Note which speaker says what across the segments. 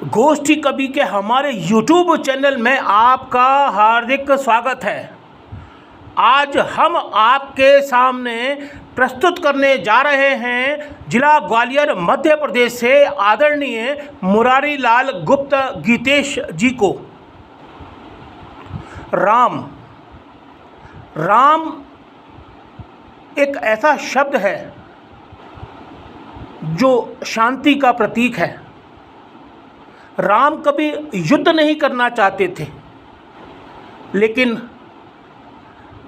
Speaker 1: गोष्ठी कवि के हमारे YouTube चैनल में आपका हार्दिक स्वागत है। आज हम आपके सामने प्रस्तुत करने जा रहे हैं जिला ग्वालियर मध्य प्रदेश से आदरणीय मुरारी लाल गुप्त गीतेश जी को। राम एक ऐसा शब्द है जो शांति का प्रतीक है। राम कभी युद्ध नहीं करना चाहते थे, लेकिन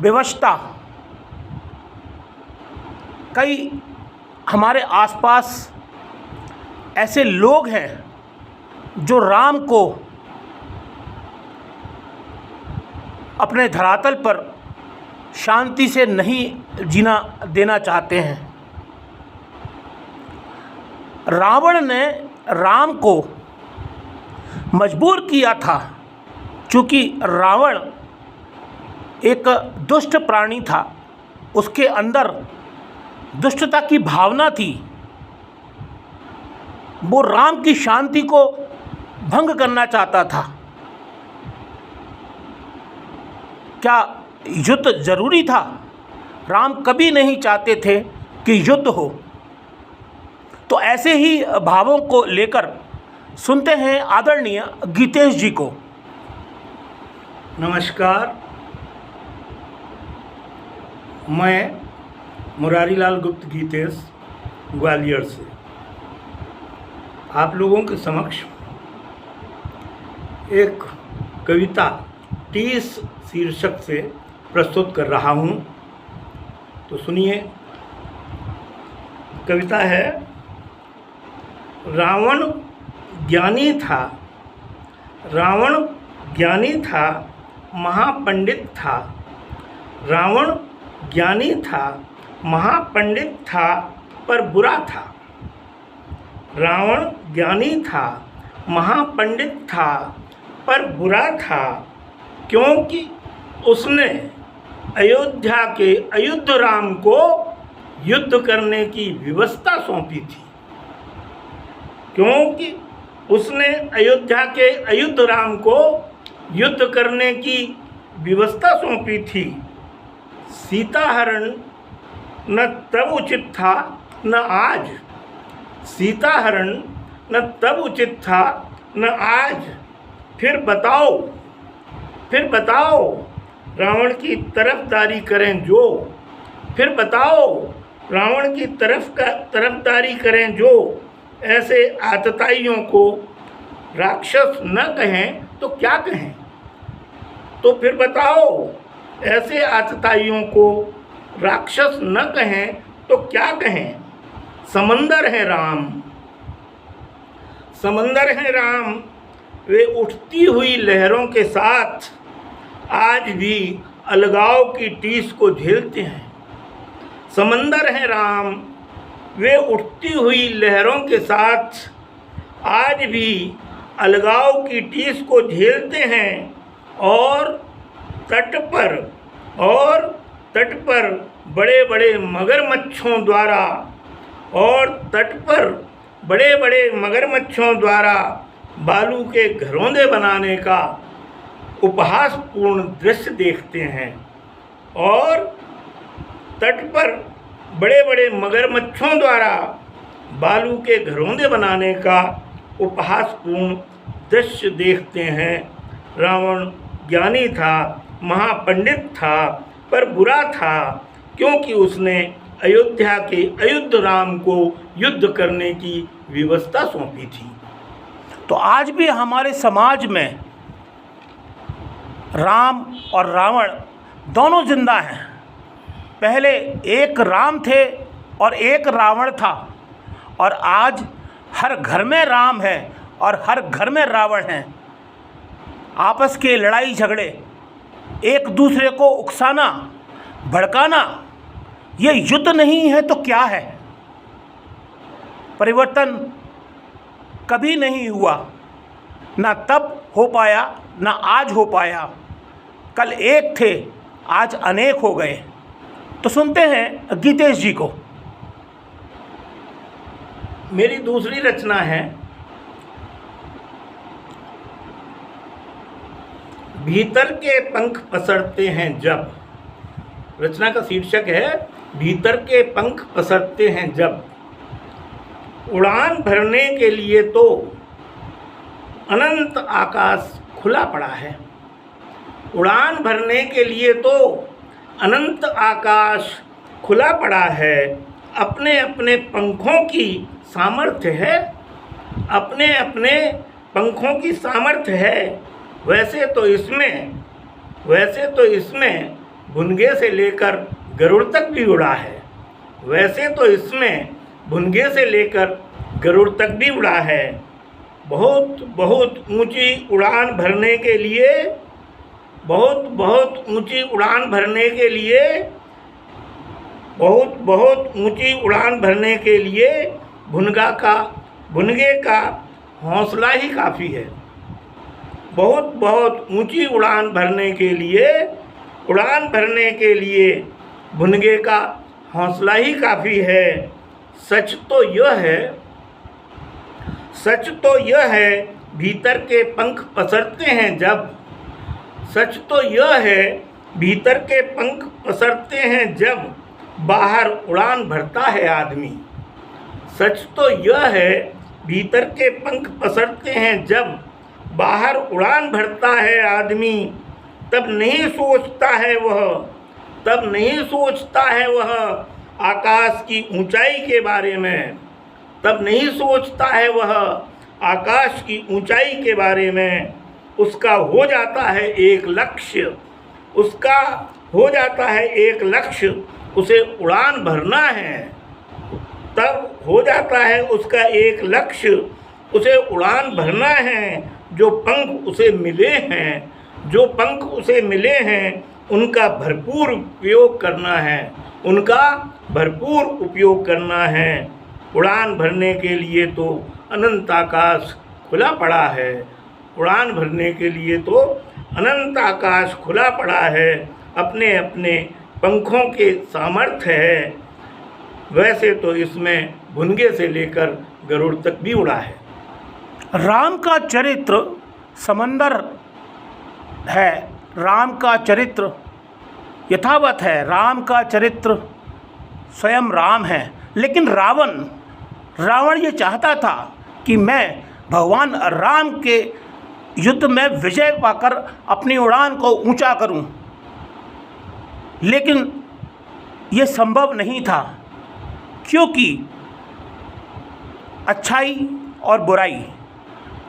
Speaker 1: विवशता कई हमारे आसपास ऐसे लोग हैं जो राम को अपने धरातल पर शांति से नहीं जीना देना चाहते हैं। रावण ने राम को मजबूर किया था, क्योंकि रावण एक दुष्ट प्राणी था, उसके अंदर दुष्टता की भावना थी। वो राम की शांति को भंग करना चाहता था। क्या युद्ध जरूरी था? राम कभी नहीं चाहते थे कि युद्ध हो। तो ऐसे ही भावों को लेकर सुनते हैं आदरणीय गीतेश जी को।
Speaker 2: नमस्कार, मैं मुरारी लाल गुप्त गीतेश ग्वालियर से आप लोगों के समक्ष एक कविता 30 शीर्षक से प्रस्तुत कर रहा हूँ। तो सुनिए, कविता है। रावण ज्ञानी था, रावण ज्ञानी था, महापंडित था। रावण ज्ञानी था, महापंडित था, पर बुरा था। रावण ज्ञानी था, महापंडित था, पर बुरा था, क्योंकि उसने अयोध्या के अयुद्ध राम को युद्ध करने की व्यवस्था सौंपी थी। क्योंकि उसने अयोध्या के अयुद्ध राम को युद्ध करने की व्यवस्था सौंपी थी। सीता हरण न तब उचित था न आज, सीता हरण न तब उचित था न आज। फिर बताओ रावण की तरफदारी करें जो, फिर बताओ रावण की तरफदारी करें जो ऐसे आतताइयों को राक्षस न कहें तो क्या कहें। तो फिर बताओ, ऐसे आतताइयों को राक्षस न कहें तो क्या कहें। समंदर है राम, समंदर है राम, वे उठती हुई लहरों के साथ आज भी अलगाव की टीस को झेलते हैं। समंदर है राम, वे उठती हुई लहरों के साथ आज भी अलगाव की टीस को झेलते हैं। और तट पर बड़े बड़े मगरमच्छों द्वारा, और तट पर बड़े बड़े मगरमच्छों द्वारा बालू के घरौंदे बनाने का उपहासपूर्ण दृश्य देखते हैं। और तट पर बड़े बड़े मगरमच्छों द्वारा बालू के घरौंदे बनाने का उपहासपूर्ण दृश्य देखते हैं। रावण ज्ञानी था, महापंडित था, पर बुरा था, क्योंकि उसने अयोध्या के अयुद्ध राम को युद्ध करने की व्यवस्था सौंपी थी।
Speaker 1: तो आज भी हमारे समाज में राम और रावण दोनों जिंदा हैं। पहले एक राम थे और एक रावण था, और आज हर घर में राम है और हर घर में रावण है। आपस के लड़ाई झगड़े, एक दूसरे को उकसाना, भड़काना, ये युद्ध नहीं है तो क्या है। परिवर्तन कभी नहीं हुआ, ना तब हो पाया ना आज हो पाया। कल एक थे, आज अनेक हो गए। तो सुनते हैं गीतेश जी को।
Speaker 2: मेरी दूसरी रचना है भीतर के पंख पसरते हैं जब। रचना का शीर्षक है भीतर के पंख पसरते हैं जब। उड़ान भरने के लिए तो अनंत आकाश खुला पड़ा है। उड़ान भरने के लिए तो अनंत आकाश खुला पड़ा है। अपने अपने पंखों की सामर्थ्य है। अपने अपने पंखों की सामर्थ्य है। वैसे तो इसमें भुनगे से लेकर गरुड़ तक भी उड़ा है। वैसे तो इसमें भुनगे से लेकर गरुड़ तक भी उड़ा है। बहुत बहुत ऊंची उड़ान भरने के लिए बहुत ऊंची उड़ान भरने के लिए बहुत ऊंची उड़ान भरने के लिए भुनगे का हौसला ही काफ़ी है। बहुत ऊंची उड़ान भरने के लिए भुनगे का हौसला ही काफ़ी है। सच तो यह है भीतर के पंख पसरते हैं जब। सच तो यह है भीतर के पंख पसरते हैं जब बाहर उड़ान भरता है आदमी। सच तो यह है भीतर के पंख पसरते हैं जब बाहर उड़ान भरता है आदमी। तब नहीं सोचता है वह आकाश की ऊंचाई के बारे में। तब नहीं सोचता है वह आकाश की ऊंचाई के बारे में। उसका हो जाता है एक लक्ष्य, उसे उड़ान भरना है। तब हो जाता है उसका एक लक्ष्य, उसे उड़ान भरना है। जो पंख उसे मिले हैं उनका भरपूर उपयोग करना है। उड़ान भरने के लिए तो अनंत आकाश खुला पड़ा है। उड़ान भरने के लिए तो अनंत आकाश खुला पड़ा है। अपने अपने पंखों के सामर्थ्य है। वैसे तो इसमें भुनगे से लेकर गरुड़ तक भी उड़ा है।
Speaker 1: राम का चरित्र समंदर है। राम का चरित्र यथावत है। राम का चरित्र स्वयं राम है। लेकिन रावण ये चाहता था कि मैं भगवान राम के युद्ध में विजय पाकर अपनी उड़ान को ऊंचा करूं, लेकिन ये संभव नहीं था, क्योंकि अच्छाई और बुराई,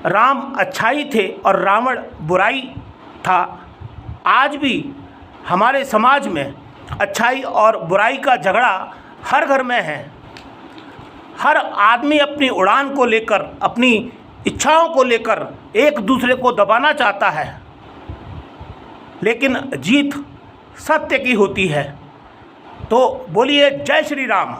Speaker 1: राम अच्छाई थे और रावण बुराई था। आज भी हमारे समाज में अच्छाई और बुराई का झगड़ा हर घर में है। हर आदमी अपनी उड़ान को लेकर, अपनी इच्छाओं को लेकर एक दूसरे को दबाना चाहता है, लेकिन जीत सत्य की होती है। तो बोलिए जय श्री राम।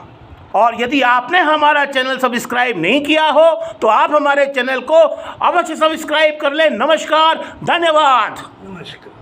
Speaker 1: और यदि आपने हमारा चैनल सब्सक्राइब नहीं किया हो तो आप हमारे चैनल को अवश्य सब्सक्राइब कर लें। नमस्कार, धन्यवाद।
Speaker 2: नमस्कार।